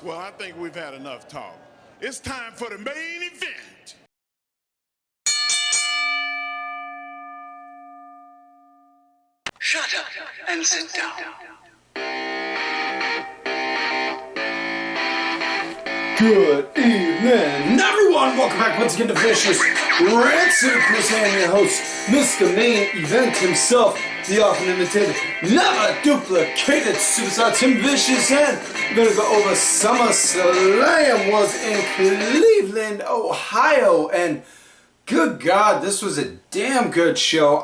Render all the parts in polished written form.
Well, I think we've had enough talk. It's time for the main event. Shut up and sit down. Good evening, everyone. Welcome back once again to Vicious Rant. Chris and your host, Mr. Main Event himself, the often imitated, never duplicated superstar Tim Vicious, and we're gonna go over SummerSlam was in Cleveland, Ohio, and good God, this was a damn good show.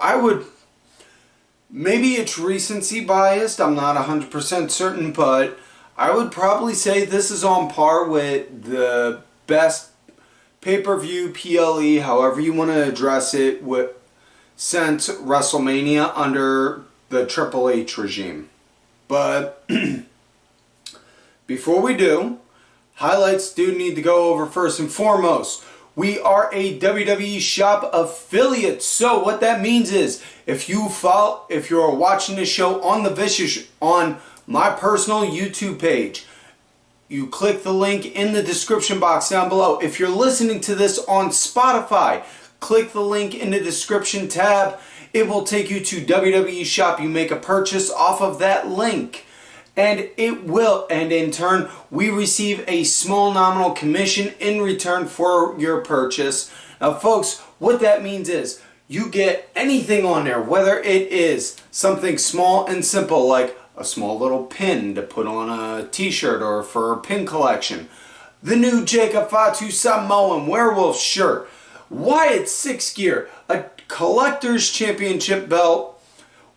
Maybe it's recency biased, I'm not 100% certain, but I would probably say this is on par with the best pay-per-view, PLE, however you want to address it, since WrestleMania under the Triple H regime. But before we do, highlights do need to go over first and foremost. We are a WWE Shop affiliate, so what that means is if you're watching this show on on my personal YouTube page, you click the link in the description box down below. If you're listening to this on Spotify, click the link in the description tab. It will take you to WWE Shop. You make a purchase off of that link, and in turn, we receive a small nominal commission in return for your purchase. Now, folks, what that means is you get anything on there, whether it is something small and simple like a small little pin to put on a t-shirt or for a pin collection, the new Jacob Fatu Samoan Werewolf shirt, Wyatt 6 gear, a collector's championship belt,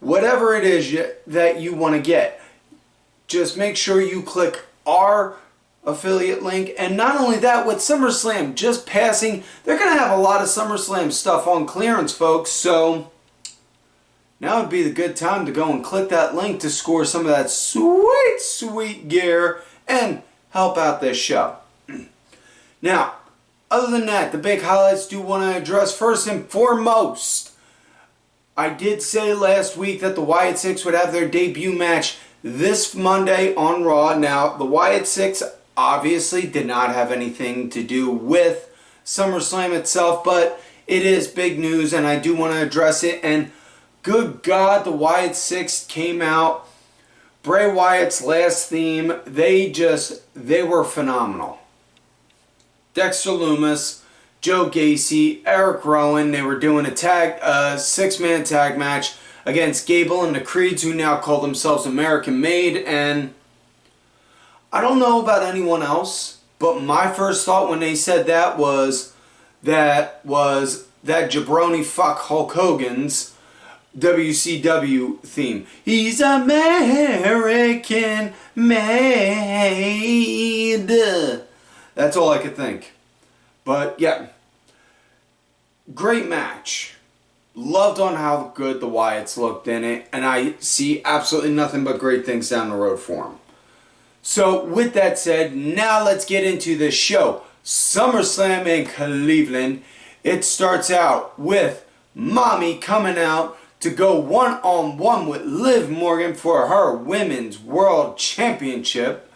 whatever it is that you want to get. Just make sure you click our affiliate link. And not only that, with SummerSlam just passing, they're going to have a lot of SummerSlam stuff on clearance, folks. So now would be the good time to go and click that link to score some of that sweet, sweet gear and help out this show. Now, other than that, the big highlights do want to address first and foremost. I did say last week that the Wyatt 6 would have their debut match this Monday on Raw. Now, the Wyatt 6 obviously did not have anything to do with SummerSlam itself, but it is big news and I do want to address it. And good God, the Wyatt 6 came out. Bray Wyatt's last theme, they were phenomenal. Dexter Lumis, Joe Gacy, Eric Rowan, they were doing a six-man tag match against Gable and the Creeds, who now call themselves American Made. And I don't know about anyone else, but my first thought when they said that was that jabroni fuck Hulk Hogan's WCW theme. He's American made. That's all I could think. But yeah, great match. Loved on how good the Wyatts looked in it, and I see absolutely nothing but great things down the road for them. So with that said, now let's get into the show. SummerSlam in Cleveland. It starts out with Mommy coming out to go one-on-one with Liv Morgan for her Women's World Championship.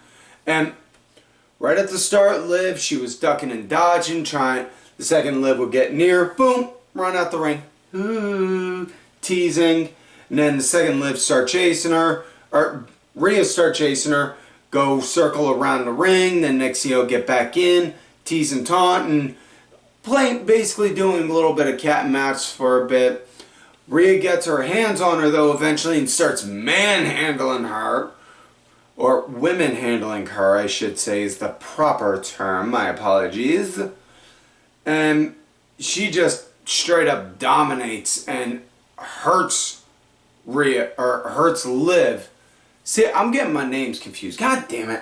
And right at the start, Liv, she was ducking and dodging, the second Liv would get near, boom, run out the ring. Ooh, teasing. And then the second Liv start chasing her, or Rhea start chasing her, go circle around the ring, then next thing you'll get back in, tease and taunt, and basically doing a little bit of cat and mouse for a bit. Rhea gets her hands on her though eventually and starts manhandling her, or women handling her, I should say is the proper term, my apologies. And she just straight up dominates and hurts Rhea, or hurts Liv. See, I'm getting my names confused. God damn it.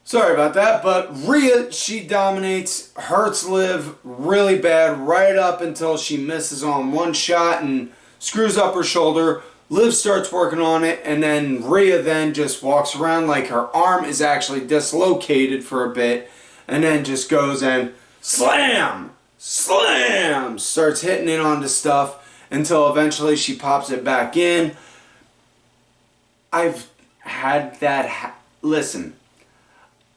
Sorry about that, but Rhea, she dominates, hurts Liv really bad right up until she misses on one shot and screws up her shoulder. Liv starts working on it, and then Rhea then just walks around like her arm is actually dislocated for a bit, and then just goes and slam! Slam! Starts hitting it onto stuff until eventually she pops it back in. I've had that... Listen,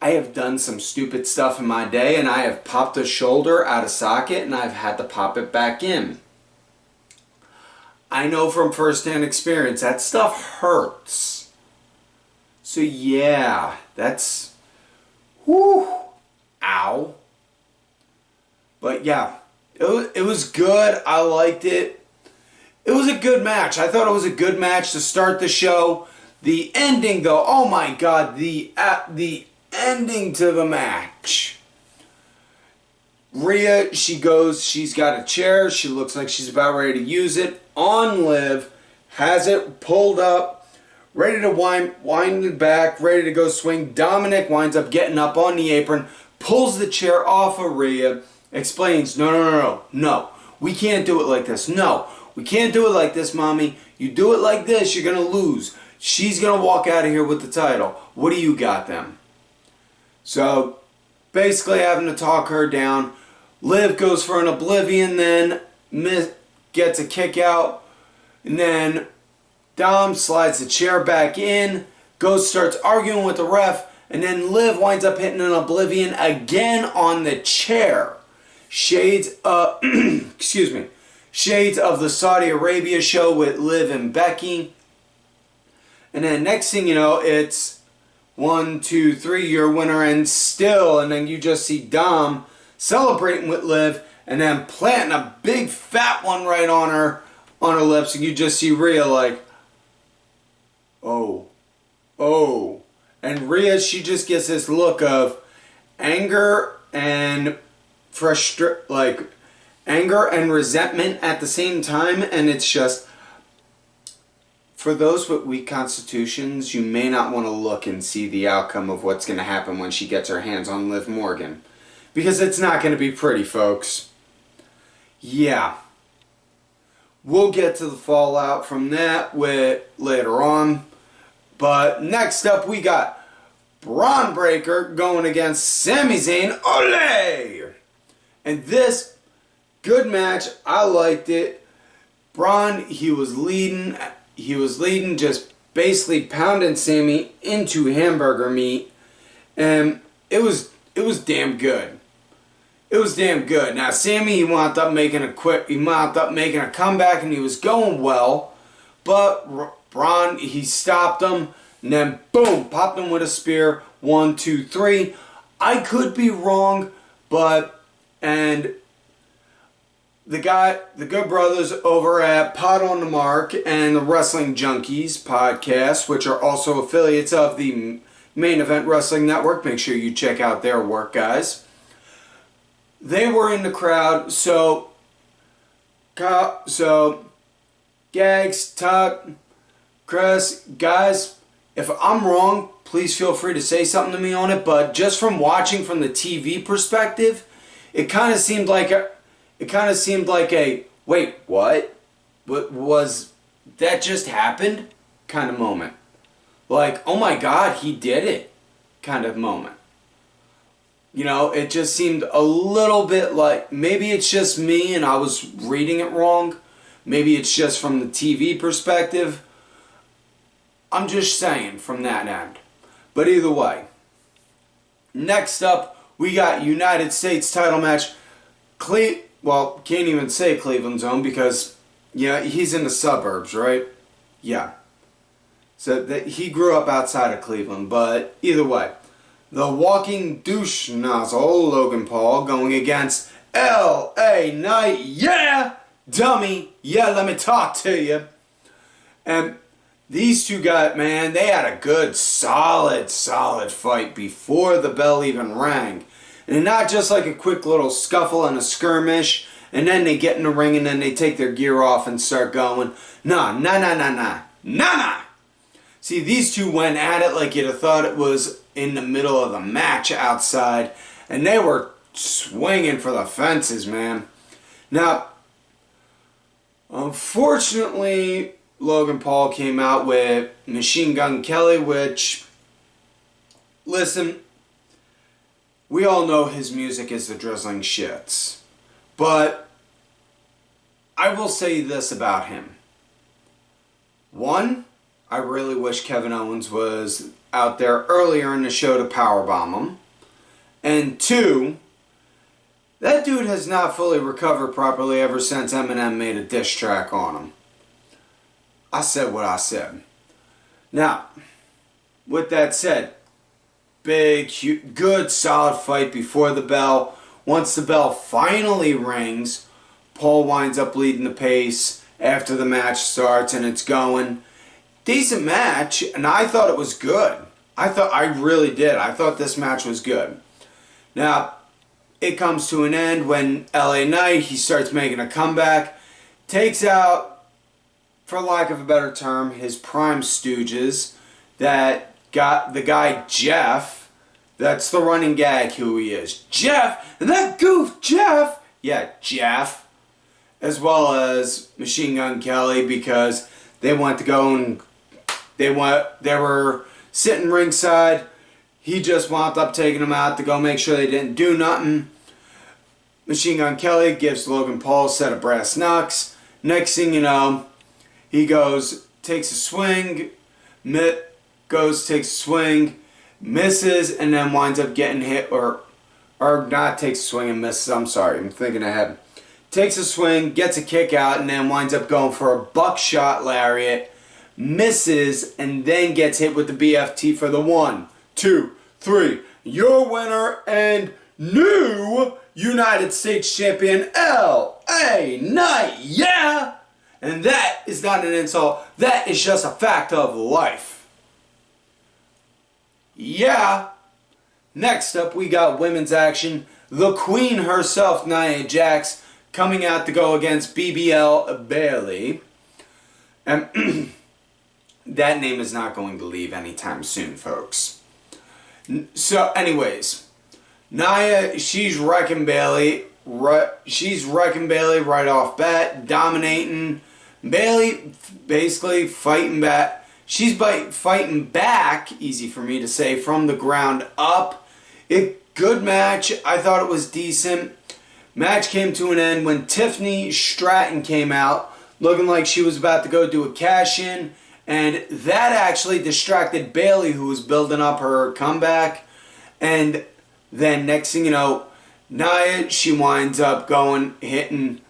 I have done some stupid stuff in my day, and I have popped a shoulder out of socket, and I've had to pop it back in. I know from firsthand experience that stuff hurts. So yeah, that's, whew, ow. But yeah, it was good. I liked it. It was a good match. I thought it was a good match to start the show. The ending, though, oh my God, the ending to the match. Rhea, she's got a chair. She looks like she's about ready to use it. On Liv, has it pulled up, ready to wind it back, ready to go swing. Dominic winds up getting up on the apron, pulls the chair off of Rhea, explains, no, we can't do it like this. No, we can't do it like this, mommy. You do it like this, you're going to lose. She's going to walk out of here with the title. What do you got them? So, basically having to talk her down. Liv goes for an oblivion, then gets a kick out, and then Dom slides the chair back in, starts arguing with the ref, and then Liv winds up hitting an oblivion again on the chair. Shades of, shades of the Saudi Arabia show with Liv and Becky. And then next thing you know, it's 1, 2, 3, your winner, and still, and then you just see Dom celebrating with Liv, and then planting a big fat one right on her lips, and you just see Rhea like, oh. And Rhea, she just gets this look of anger and anger and resentment at the same time, and it's just, for those with weak constitutions, you may not want to look and see the outcome of what's going to happen when she gets her hands on Liv Morgan. Because it's not going to be pretty, folks. Yeah. We'll get to the fallout from that later on. But next up we got Braun Breaker going against Sami Zayn. Ole! And this, good match. I liked it. Braun, he was leading, just basically pounding Sami into hamburger meat. And it was damn good. It was damn good. Now Sami, he wound up making a comeback, and he was going well, but Braun, he stopped him, and then boom, popped him with a spear. 1, 2, 3. I could be wrong, and the good brothers over at Pot on the Mark and the Wrestling Junkies podcast, which are also affiliates of the Main Event Wrestling Network. Make sure you check out their work, guys. They were in the crowd, so Gags, Tuck, Chris, guys, if I'm wrong, please feel free to say something to me on it, but just from watching from the TV perspective, it kind of seemed like a wait, what? What was that just happened kind of moment. Like, oh my God, he did it kind of moment. You know, it just seemed a little bit like, maybe it's just me and I was reading it wrong. Maybe it's just from the TV perspective. I'm just saying from that end. But either way. Next up, we got United States title match. Well, can't even say Cleveland Zone because, yeah, he's in the suburbs, right? Yeah. So he grew up outside of Cleveland, but either way. The walking douche nozzle, Logan Paul, going against L.A. Knight. Yeah, dummy. Yeah, let me talk to you. And these two guys, man, they had a good, solid fight before the bell even rang. And not just like a quick little scuffle and a skirmish, and then they get in the ring and then they take their gear off and start going. Nah. See, these two went at it like you'd have thought it was in the middle of the match outside, and they were swinging for the fences, man. Now, unfortunately, Logan Paul came out with Machine Gun Kelly, which, listen, we all know his music is the drizzling shits. But I will say this about him. One, I really wish Kevin Owens was out there earlier in the show to powerbomb him. And 2, that dude has not fully recovered properly ever since Eminem made a diss track on him. I said what I said. Now, with that said, big, good, solid fight before the bell. Once the bell finally rings, Paul winds up leading the pace after the match starts and it's going. Decent match, and I thought it was good. I really did. I thought this match was good. Now, it comes to an end when LA Knight, he starts making a comeback, takes out, for lack of a better term, his prime stooges that got the guy Jeff. That's the running gag who he is. Jeff! And that goof, Jeff! Yeah, Jeff. As well as Machine Gun Kelly, because they went to go and they were sitting ringside. He just wound up taking them out to go make sure they didn't do nothing. Machine Gun Kelly gives Logan Paul a set of brass knucks. Next thing you know, he goes, takes a swing, takes a swing, misses, and then winds up getting hit, or not takes a swing and misses, I'm sorry, I'm thinking ahead. Takes a swing, gets a kick out, and then winds up going for a buckshot lariat, misses, and then gets hit with the BFT for the 1, 2, 3. Your winner and new United States Champion, LA Knight, yeah! And that is not an insult, that is just a fact of life. Yeah. Next up, we got women's action. The queen herself, Nia Jax, coming out to go against BBL Bailey. And that name is not going to leave anytime soon, folks. So, anyways, Nia, she's wrecking Bailey. She's wrecking Bailey right off bat, dominating. Bailey basically fighting back. She's fighting back, easy for me to say, from the ground up. Good match. I thought it was decent. Match came to an end when Tiffany Stratton came out, looking like she was about to go do a cash-in. And that actually distracted Bailey, who was building up her comeback. And then next thing you know, Nia, she winds up hitting.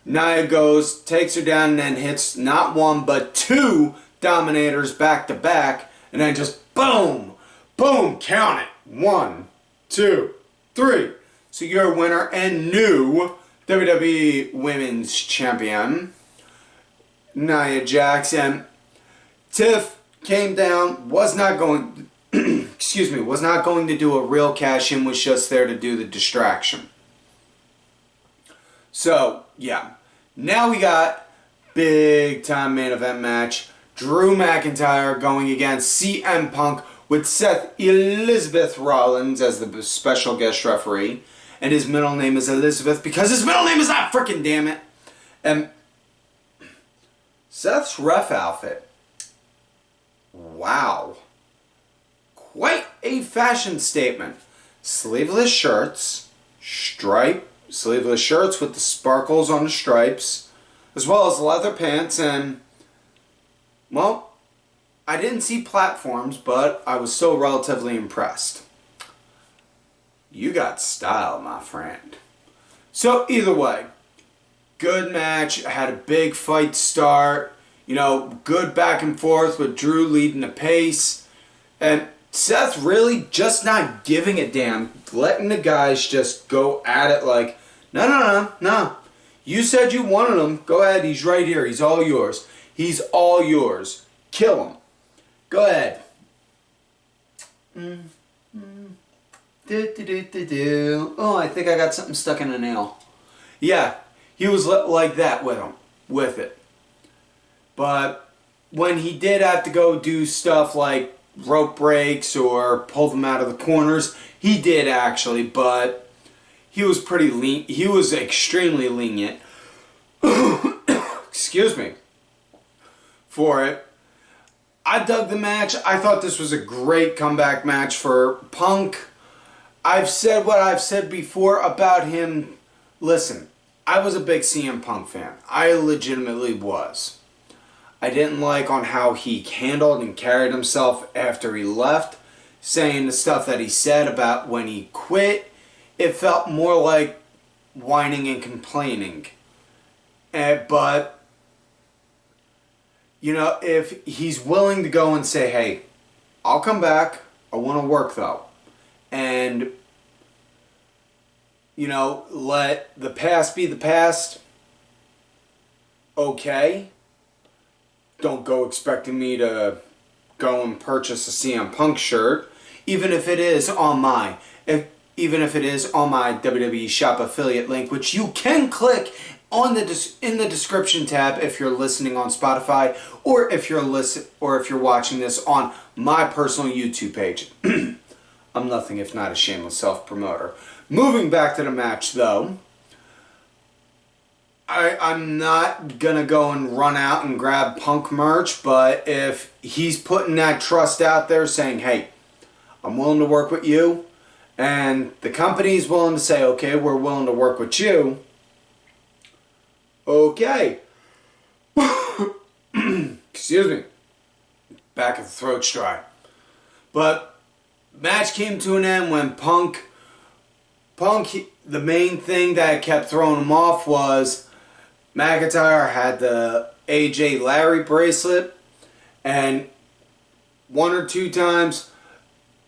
Nia goes, takes her down, and then hits not 1 but 2 Dominators back to back, and then just boom, boom, count it. 1, 2, 3. So you're a winner and new WWE Women's Champion, Nia Jax. And Tiff came down, was not going to do a real cash-in, was just there to do the distraction. So, yeah. Now we got big time main event match. Drew McIntyre going against CM Punk with Seth Elizabeth Rollins as the special guest referee. And his middle name is Elizabeth because his middle name is not frickin' damn it. And Seth's ref outfit. Wow. Quite a fashion statement. Sleeveless shirts, sleeveless shirts with the sparkles on the stripes, as well as leather pants, and, well, I didn't see platforms, but I was still relatively impressed. You got style, my friend. So, either way, good match, had a big fight start, good back and forth with Drew leading the pace, and Seth really just not giving a damn, letting the guys just go at it like, no. You said you wanted him. Go ahead, he's right here. He's all yours. He's all yours. Kill him. Go ahead. Oh, I think I got something stuck in a nail. Yeah, he was like that with it. But when he did have to go do stuff like rope breaks or pull them out of the corners, he did actually, but he was pretty lean. He was extremely lenient. Excuse me. For it. I dug the match. I thought this was a great comeback match for Punk. I've said what I've said before about him. Listen, I was a big CM Punk fan. I legitimately was. I didn't like on how he handled and carried himself after he left, saying the stuff that he said about when he quit. It felt more like whining and complaining. But, you know, if he's willing to go and say, hey, I'll come back, I want to work though. And, you know, let the past be the past. Okay. Don't go expecting me to go and purchase a CM Punk shirt, even if it is on my WWE Shop affiliate link, which you can click on in the description tab if you're listening on Spotify, or if you're watching this on my personal YouTube page. I'm nothing if not a shameless self-promoter. Moving back to the match, though. I'm not going to go and run out and grab Punk merch, but if he's putting that trust out there saying, hey, I'm willing to work with you, and the company's willing to say, okay, we're willing to work with you, okay. Excuse me. Back of the throat's dry. But match came to an end when Punk, the main thing that kept throwing him off was McIntyre had the AJ Larry bracelet, and one or two times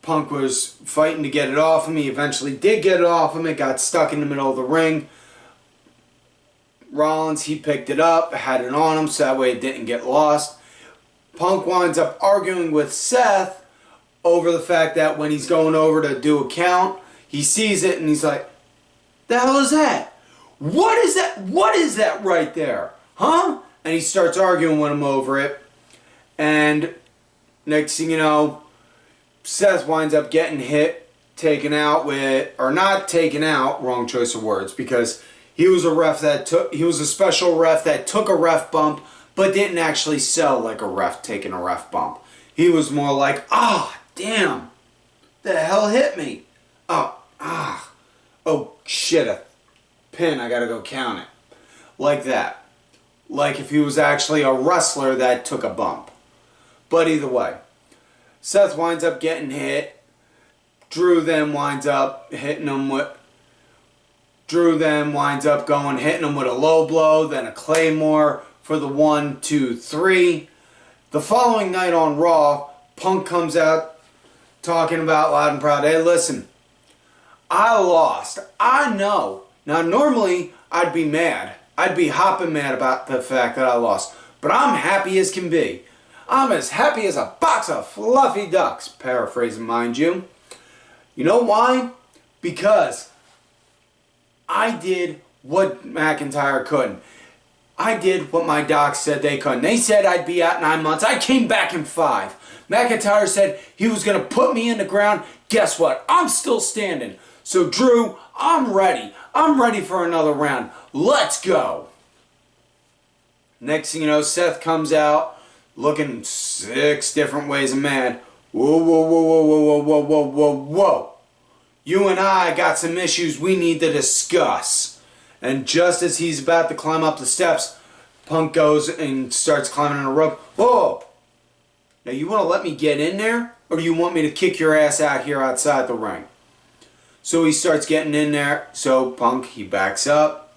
Punk was fighting to get it off him. He eventually did get it off him. It got stuck in the middle of the ring. Rollins, he picked it up, had it on him so that way it didn't get lost. Punk winds up arguing with Seth over the fact that when he's going over to do a count, he sees it and he's like, the hell is that? What is that? What is that right there? Huh? And he starts arguing with him over it. And next thing you know, Seth winds up getting taken out with, or not taken out, wrong choice of words, because he was a special ref that took a ref bump, but didn't actually sell like a ref taking a ref bump. He was more like, damn, the hell hit me? Oh shit, a pin, I gotta go count it. Like that. Like if he was actually a wrestler that took a bump. But either way, Seth winds up getting hit. Drew then winds up hitting him with hitting him with a low blow, then a Claymore for the 1, 2, 3. The following night on Raw, Punk comes out talking about loud and proud, hey listen, I lost. I know. Now normally I'd be mad. I'd be hopping mad about the fact that I lost. But I'm happy as can be. I'm as happy as a box of fluffy ducks. Paraphrasing, mind you. You know why? Because I did what McIntyre couldn't. I did what my docs said they couldn't. They said I'd be out 9 months. I came back in 5. McIntyre said he was going to put me in the ground. Guess what? I'm still standing. So Drew, I'm ready. I'm ready for another round. Let's go. Next thing you know, Seth comes out looking 6 different ways of mad. Whoa, whoa, whoa, whoa, whoa, whoa, whoa, whoa, whoa. You and I got some issues we need to discuss. And just as he's about to climb up the steps, Punk goes and starts climbing on a rope. Whoa! Now you want to let me get in there? Or do you want me to kick your ass out here outside the ring? So he starts getting in there. So Punk, he backs up.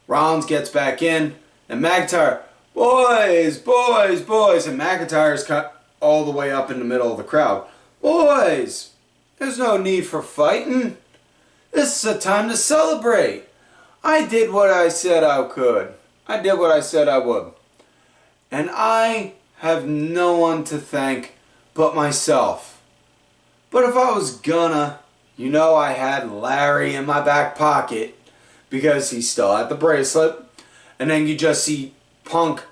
Rollins gets back in. And McIntyre, boys, boys, boys. And McIntyre's cut all the way up in the middle of the crowd. Boys, there's no need for fighting. This is a time to celebrate. I did what I said I could. I did what I said I would. And I have no one to thank but myself. But if I was gonna, you know I had Larry in my back pocket because he still had the bracelet. And then you just see Punk,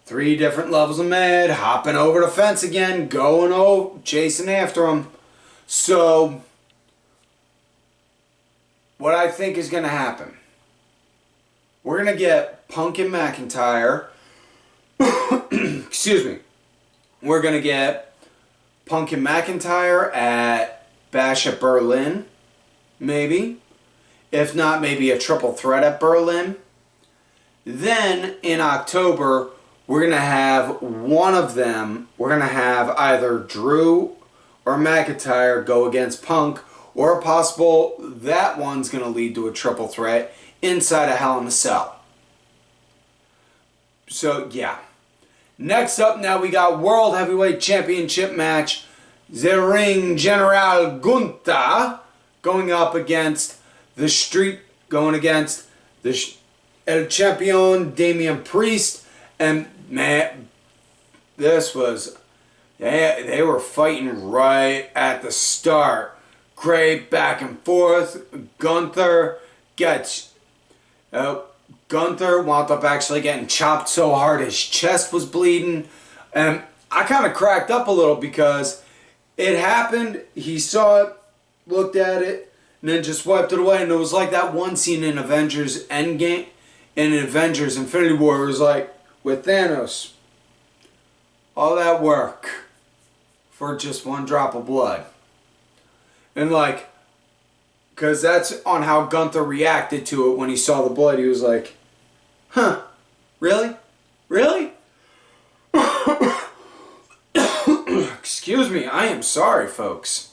3 different levels of mad, hopping over the fence again, going over, chasing after him. So, what I think is going to happen, we're going to get Punk and McIntyre. Excuse me. We're going to get Punk and McIntyre at Bash at Berlin, maybe. If not, maybe a triple threat at Berlin. Then, in October, we're going to have one of them, we're going to have either Drew or McIntyre go against Punk, or possible that one's going to lead to a triple threat inside a Hell in a Cell. So, yeah. Next up now we got World Heavyweight Championship match. The Ring General Gunther going against the El Champion Damian Priest. And man, this was, they were fighting right at the start. Great back and forth. Gunther wound up actually getting chopped so hard his chest was bleeding. And I kind of cracked up a little because it happened, he saw it, looked at it, and then just wiped it away. And it was like that one scene in Avengers Endgame, in Avengers Infinity War, it was like, with Thanos, all that work for just one drop of blood. And like, because that's on how Gunther reacted to it when he saw the blood. He was like, huh, really? Really? Excuse me, I am sorry, folks.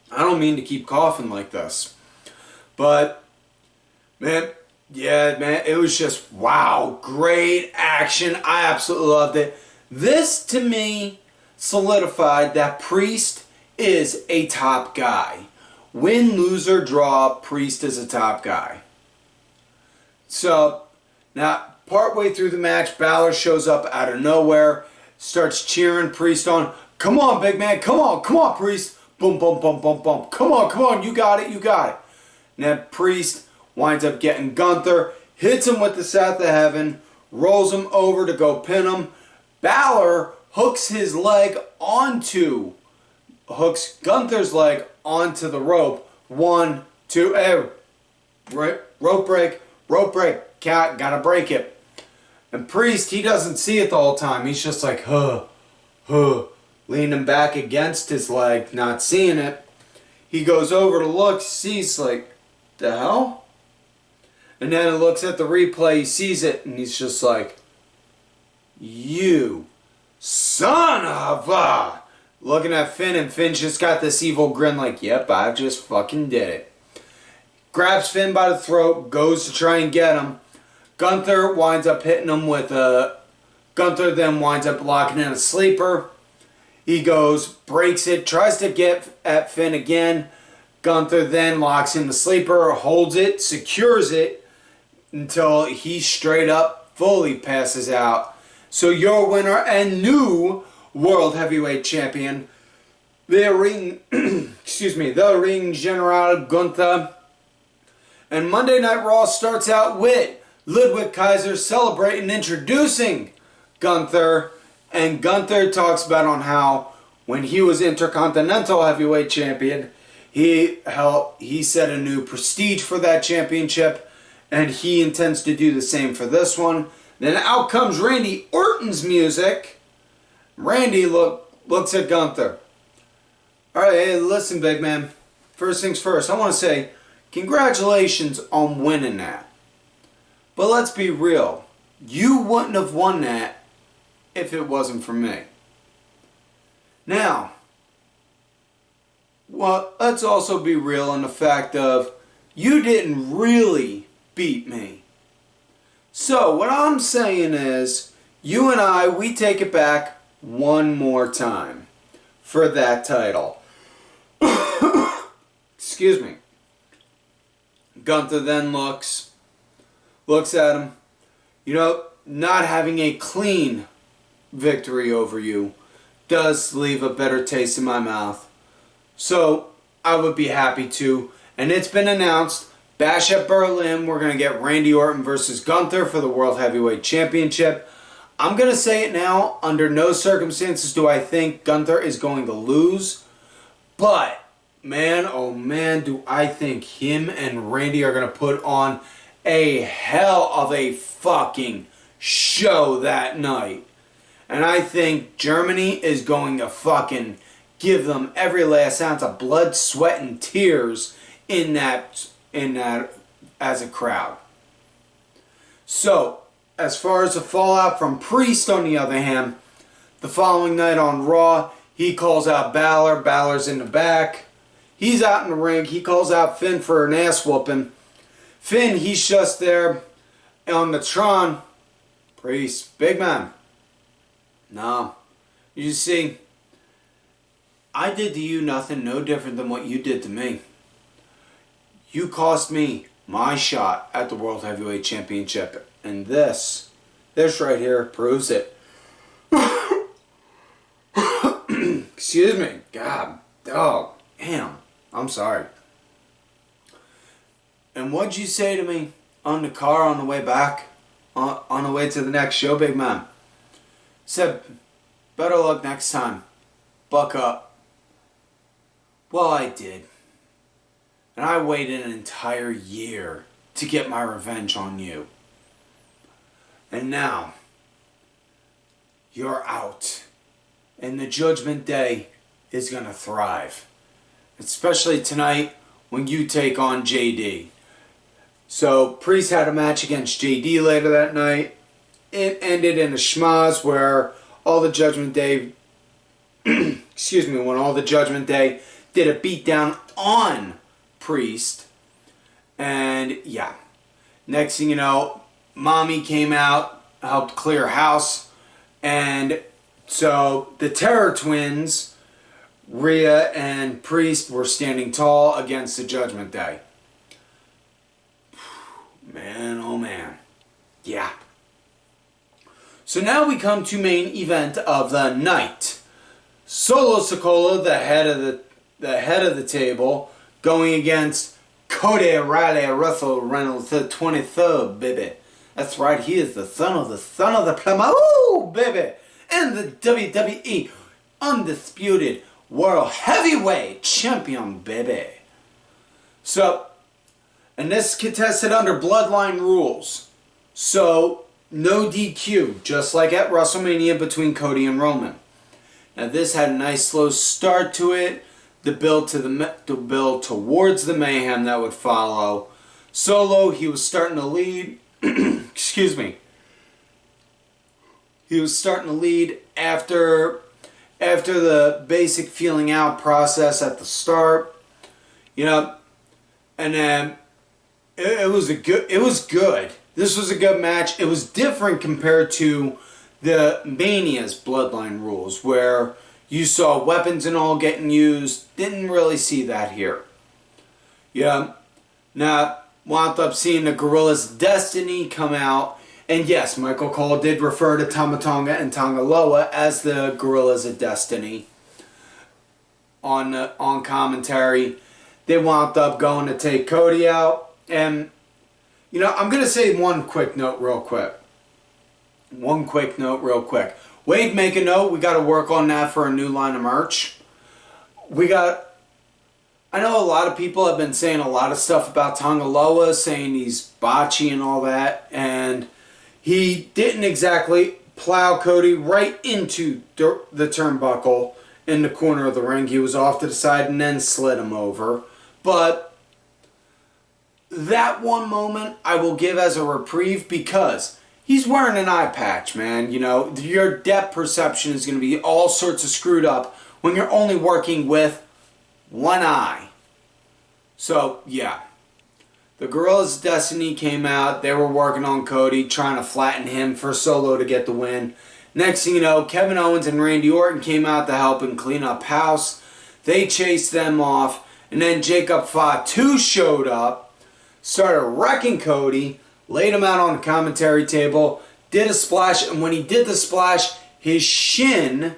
I don't mean to keep coughing like this. But, man, yeah, man, it was just, wow, great action. I absolutely loved it. This, to me, solidified that Priest is a top guy. Win, lose, or draw, Priest is a top guy. So, now, partway through the match, Balor shows up out of nowhere, starts cheering Priest on. Come on, big man, come on, Priest. Boom, boom, boom, boom, boom. Come on, you got it. And then Priest winds up getting Gunther, hits him with the South of Heaven, rolls him over to go pin him. Balor hooks Gunther's leg onto the rope. 1, 2, rope break, gotta break it. And Priest, he doesn't see it the whole time. He's just like, leaning back against his leg, not seeing it. He goes over to look, sees like, the hell? And then he looks at the replay, he sees it, and he's just like, you son of a... Looking at Finn, and Finn just got this evil grin like, yep, I just fucking did it. Grabs Finn by the throat, goes to try and get him. Gunther winds up hitting him with a... Gunther then winds up locking in a sleeper. He goes, breaks it, tries to get at Finn again. Gunther then locks in the sleeper, holds it, secures it, until he straight up fully passes out. So your winner and new World Heavyweight Champion, the Ring General Gunther. And Monday Night Raw starts out with Ludwig Kaiser celebrating, introducing Gunther. And Gunther talks about on how when he was Intercontinental Heavyweight Champion, he set a new prestige for that championship, and he intends to do the same for this one. Then out comes Randy Orton's music. Randy looks at Gunther. Alright, hey, listen, big man. First things first, I want to say congratulations on winning that. But let's be real. You wouldn't have won that if it wasn't for me. Now, well, let's also be real in the fact of you didn't really beat me. So, what I'm saying is, you and I, we take it back one more time for that title. Excuse me. Gunther then looks at him. You know, not having a clean victory over you does leave a better taste in my mouth. So, I would be happy to. And it's been announced, Bash at Berlin, we're going to get Randy Orton versus Gunther for the World Heavyweight Championship. I'm going to say it now, under no circumstances do I think Gunther is going to lose. But, man, oh man, do I think him and Randy are going to put on a hell of a fucking show that night. And I think Germany is going to fucking give them every last ounce of blood, sweat, and tears in that as a crowd. So, as far as the fallout from Priest, on the other hand, the following night on Raw, he calls out Balor. Balor's in the back. He's out in the ring. He calls out Finn for an ass whooping. Finn, he's just there on the Tron. Priest, big man. No. You see, I did to you nothing no different than what you did to me. You cost me my shot at the World Heavyweight Championship. And this right here proves it. Excuse me. God. Oh, damn. I'm sorry. And what'd you say to me on the car on the way back? On the way to the next show, big man? Said, better luck next time. Buck up. Well, I did. And I waited an entire year to get my revenge on you. And now, you're out. And the Judgment Day is going to thrive. Especially tonight when you take on JD. So, Priest had a match against JD later that night. It ended in a schmoz where all the Judgment Day, when all the Judgment Day did a beatdown on Priest. And yeah, next thing you know, Mommy came out, helped clear house. And so the Terror Twins, Rhea and Priest, were standing tall against the Judgment Day. Man, oh man. Yeah. So now we come to main event of the night. Solo Sikoa, the head of the table, going against Cody Riley Russell Reynolds, the 23rd, baby. That's right, he is the son of the plumber, ooh, baby. And the WWE Undisputed World Heavyweight Champion, baby. So, and this contested under Bloodline rules. So, no DQ, just like at WrestleMania between Cody and Roman. Now this had a nice slow start to it. The build towards the mayhem that would follow. Solo, he was starting to lead. Excuse me. He was starting to lead after the basic feeling out process at the start. You know, and then it was good. This was a good match. It was different compared to the Mania's Bloodline rules, where you saw weapons and all getting used. Didn't really see that here. Yeah. Now, wound up seeing the Gorilla's Destiny come out. And yes, Michael Cole did refer to Tama Tonga and Tonga Loa as the Gorillas of Destiny on commentary. They wound up going to take Cody out. And, you know, I'm going to say one quick note real quick. Wade, make a note. We got to work on that for a new line of merch. I know a lot of people have been saying a lot of stuff about Tonga Loa, saying he's botchy and all that. And he didn't exactly plow Cody right into the turnbuckle in the corner of the ring. He was off to the side and then slid him over. But that one moment I will give as a reprieve because he's wearing an eye patch, man. You know, your depth perception is going to be all sorts of screwed up when you're only working with one eye. So, yeah. The Gorillas' Destiny came out. They were working on Cody, trying to flatten him for Solo to get the win. Next thing you know, Kevin Owens and Randy Orton came out to help him clean up house. They chased them off. And then Jacob Fatu showed up, started wrecking Cody, laid him out on the commentary table, did a splash, and when he did the splash, his shin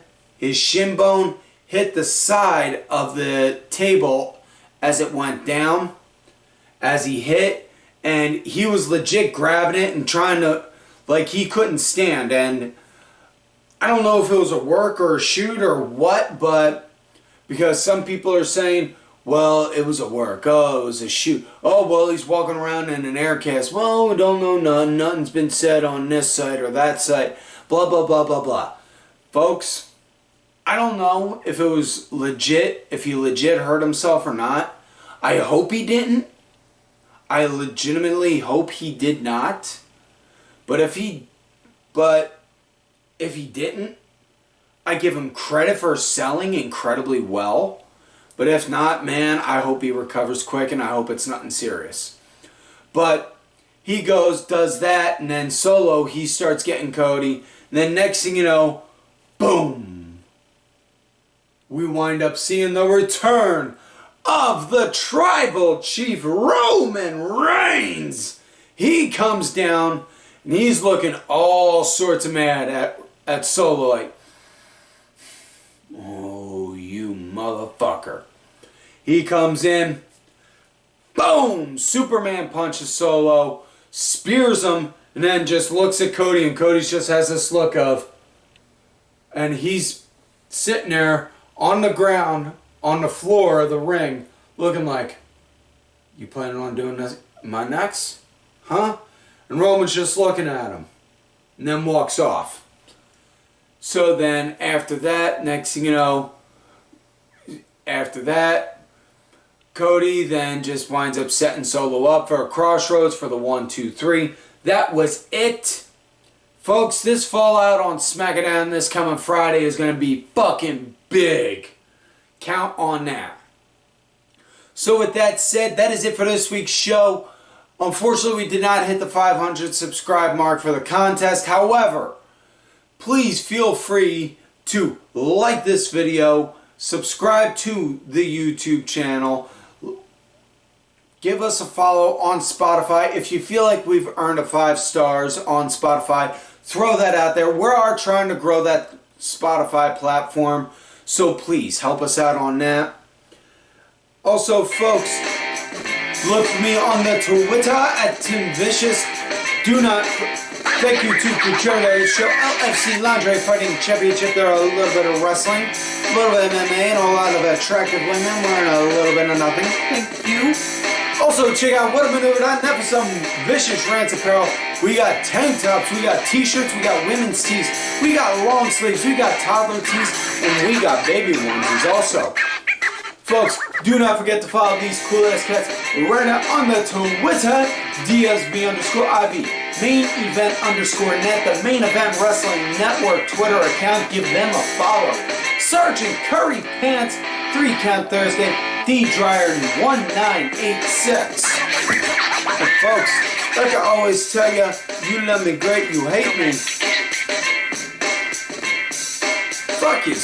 bone hit the side of the table as it went down, as he hit, and he was legit grabbing it and trying to, like, he couldn't stand. And I don't know if it was a work or a shoot or what, but because some people are saying, well, it was a work. Oh, it was a shoot. Oh, well, he's walking around in an air cast. Well, we don't know none. Nothing's been said on this site or that site. Blah, blah, blah, blah, blah. Folks, I don't know if it was legit, if he legit hurt himself or not. I hope he didn't. I legitimately hope he did not. But if he didn't, I give him credit for selling incredibly well. But if not, man, I hope he recovers quick, and I hope it's nothing serious. But he goes, does that, and then Solo, he starts getting Cody. And then next thing you know, boom! We wind up seeing the return of the Tribal Chief Roman Reigns. He comes down, and he's looking all sorts of mad at Solo, like, oh, you motherfucker. He comes in, boom! Superman punches Solo, spears him, and then just looks at Cody, and Cody just has this look of, and he's sitting there on the ground, on the floor of the ring, looking like, you planning on doing this my next? Huh? And Roman's just looking at him, and then walks off. So then, after that, next thing you know, after that, Cody then just winds up setting Solo up for a crossroads for the 1, 2, 3. That was it. Folks, this fallout on SmackDown this coming Friday is going to be fucking big. Count on that. So with that said, that is it for this week's show. Unfortunately, we did not hit the 500 subscribe mark for the contest. However, please feel free to like this video, subscribe to the YouTube channel, give us a follow on Spotify. If you feel like we've earned a 5 stars on Spotify, throw that out there. We are trying to grow that Spotify platform, so please help us out on that. Also, folks, look for me on the Twitter at Tim Vicious. Do not thank you to Kuchera Show LFC Lingerie Fighting Championship. There are a little bit of wrestling, a little bit of MMA, and a lot of attractive women wearing a little bit of nothing. Thank you. Also, check out whatamaneuver.net for some vicious Rant apparel. We got tank tops, we got t-shirts, we got women's tees, we got long sleeves, we got toddler tees, and we got baby onesies also. Folks, do not forget to follow these cool ass cats right now on the Twitter, DSB_IV, main event _net, the Main Event Wrestling Network Twitter account. Give them a follow. Sergeant Curry Pants, 3 Count Thursday, D Dryer 1986. And folks, like I always tell you, you love me great, you hate me. Fuck you.